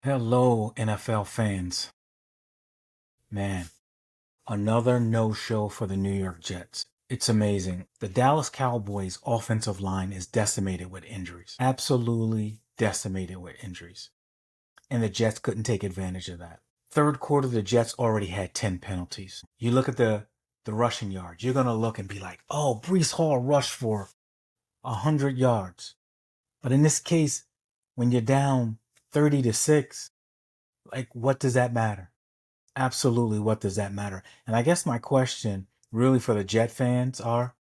Hello, NFL fans. Man, another no-show for the New York Jets. It's amazing. The Dallas Cowboys offensive line is decimated with injuries. Absolutely decimated with injuries. And the Jets couldn't take advantage of that. Third quarter, the Jets already had 10 penalties. You look at the rushing yards, you're going to look and be like, oh, Breece Hall rushed for 100 yards. But in this case, when you're down 30-6, like, what does that matter? Absolutely, what does that matter? And I guess my question really for the Jet fans are,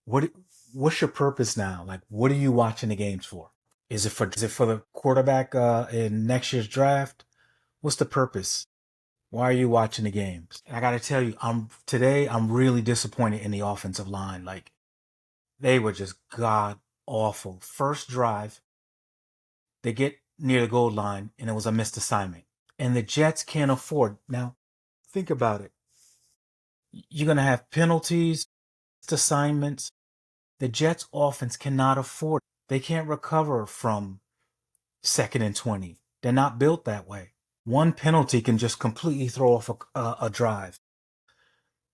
what what's your purpose now? Like, what are you watching the games for? Is it for the quarterback in next year's draft? What's the purpose? Why are you watching the games? And I got to tell you, I'm really disappointed in the offensive line. Like, they were just god awful. First drive, they get near the goal line and it was a missed assignment. And the Jets can't afford. Now, think about it. You're going to have penalties, assignments. The Jets offense cannot afford. They can't recover from 2nd and 20. They're not built that way. One penalty can just completely throw off a drive.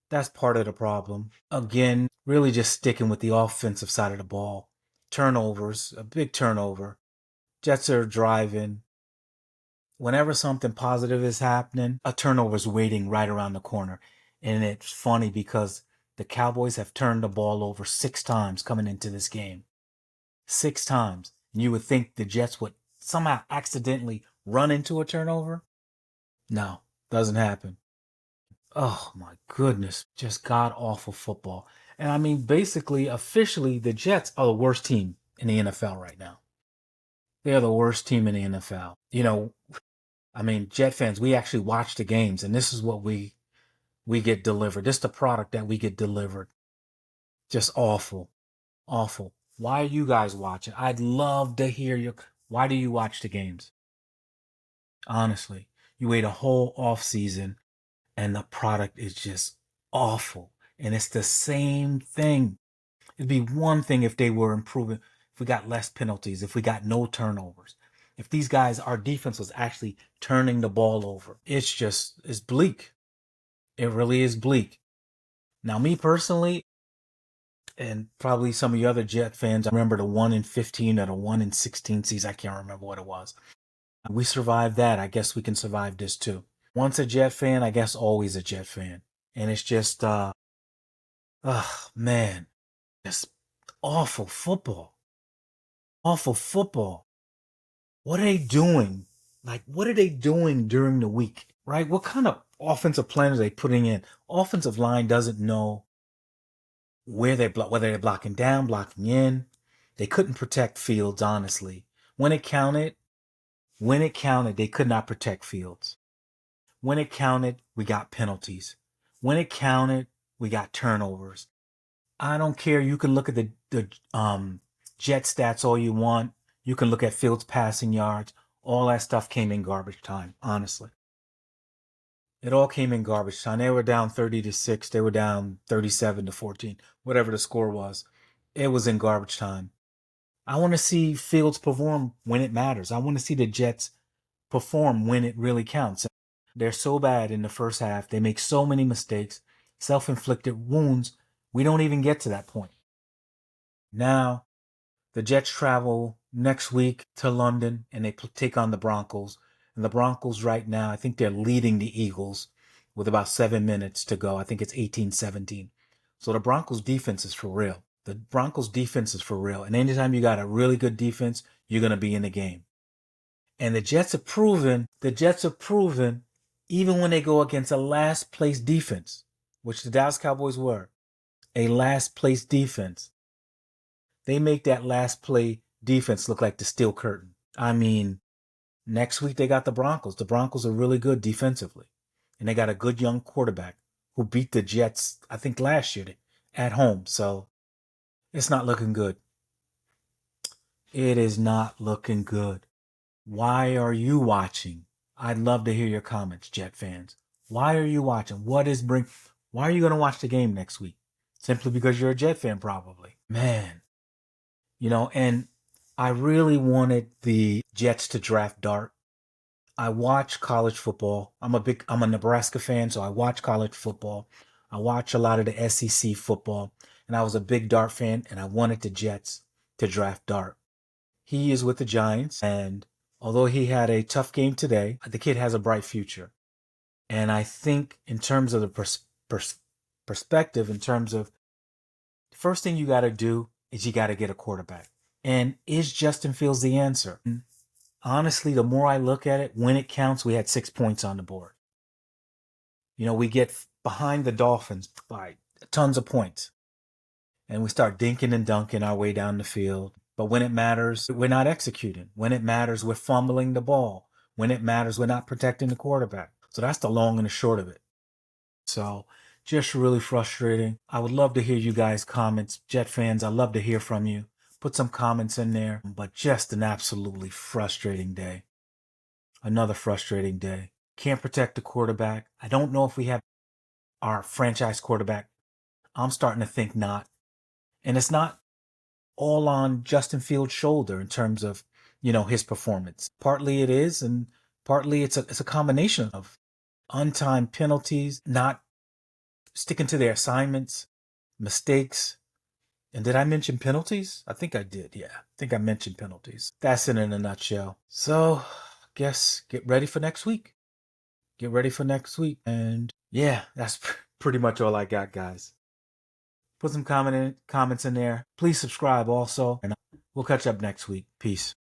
That's part of the problem. Again, really just sticking with the offensive side of the ball. Turnovers, a big turnover. Jets are driving. Whenever something positive is happening, a turnover is waiting right around the corner. And it's funny because the Cowboys have turned the ball over 6 times coming into this game. 6 times. And you would think the Jets would somehow accidentally run into a turnover. No, doesn't happen. Oh my goodness. Just god awful football. And I mean, basically, officially, the Jets are the worst team in the NFL right now. They are the worst team in the NFL. I mean, Jet fans, we actually watch the games, and this is what we get delivered. This is the product that we get delivered. Just awful, awful. Why are you guys watching? I'd love to hear your. Why do you watch the games? Honestly, you wait a whole off season, and the product is just awful, and it's the same thing. It'd be one thing if they were improving, if we got less penalties, if we got no turnovers, if these guys, our defense was actually turning the ball over. It's bleak. It really is bleak. Now, me personally, and probably some of you other Jet fans, I remember the 1-15 or the 1-16 season. I can't remember what it was. We survived that. I guess we can survive this too. Once a Jet fan, I guess always a Jet fan. And it's just, man, just awful football. Awful football. What are they doing? Like, what are they doing during the week, right? What kind of offensive plan are they putting in? Offensive line doesn't know whether they're blocking down, blocking in. They couldn't protect Fields, honestly. When it counted, they could not protect Fields. When it counted, we got penalties. When it counted, we got turnovers. I don't care. You can look at the Jet stats all you want. You can look at Fields' passing yards. All that stuff came in garbage time, honestly. It all came in garbage time. They were down 30-6. They were down 37-14. Whatever the score was. It was in garbage time. I want to see Fields perform when it matters. I want to see the Jets perform when it really counts. They're so bad in the first half. They make so many mistakes, self-inflicted wounds. We don't even get to that point. Now, the Jets travel next week to London and they take on the Broncos. And the Broncos right now, I think they're leading the Eagles with about 7 minutes to go. I think it's 18-17. So the Broncos defense is for real. The Broncos defense is for real. And anytime you got a really good defense, you're going to be in the game. And the Jets have proven, even when they go against a last place defense, which the Dallas Cowboys were, a last place defense, they make that last play defense look like the steel curtain. I mean, next week they got the Broncos. The Broncos are really good defensively. And they got a good young quarterback who beat the Jets, I think, last year at home. So it's not looking good. It is not looking good. Why are you watching? I'd love to hear your comments, Jet fans. Why are you watching? Why are you going to watch the game next week? Simply because you're a Jet fan, probably. Man, and I really wanted the Jets to draft Dart. I watch college football. I'm a Nebraska fan, so I watch college football. I watch a lot of the SEC football, and I was a big Dart fan, and I wanted the Jets to draft Dart. He is with the Giants, and although he had a tough game today, the kid has a bright future. And I think in terms of the perspective, in terms of the first thing you got to do is you got to get a quarterback. And is Justin Fields the answer? Honestly, the more I look at it, when it counts, we had 6 points on the board. You know, we get behind the Dolphins by tons of points. And we start dinking and dunking our way down the field. But when it matters, we're not executing. When it matters, we're fumbling the ball. When it matters, we're not protecting the quarterback. So that's the long and the short of it. So just really frustrating. I would love to hear you guys' comments. Jet fans, I'd love to hear from you. Put some comments in there. But just an absolutely frustrating day. Another frustrating day. Can't protect the quarterback. I don't know if we have our franchise quarterback. I'm starting to think not. And it's not all on Justin Fields' shoulder in terms of, his performance. Partly it is, and partly it's a combination of untimed penalties, not sticking to their assignments, mistakes. And did I mention penalties? I think I did. Yeah, I think I mentioned penalties. That's it in a nutshell. So, guess get ready for next week. Get ready for next week. And yeah, that's pretty much all I got, guys. Put some comments in there. Please subscribe also. And we'll catch up next week. Peace.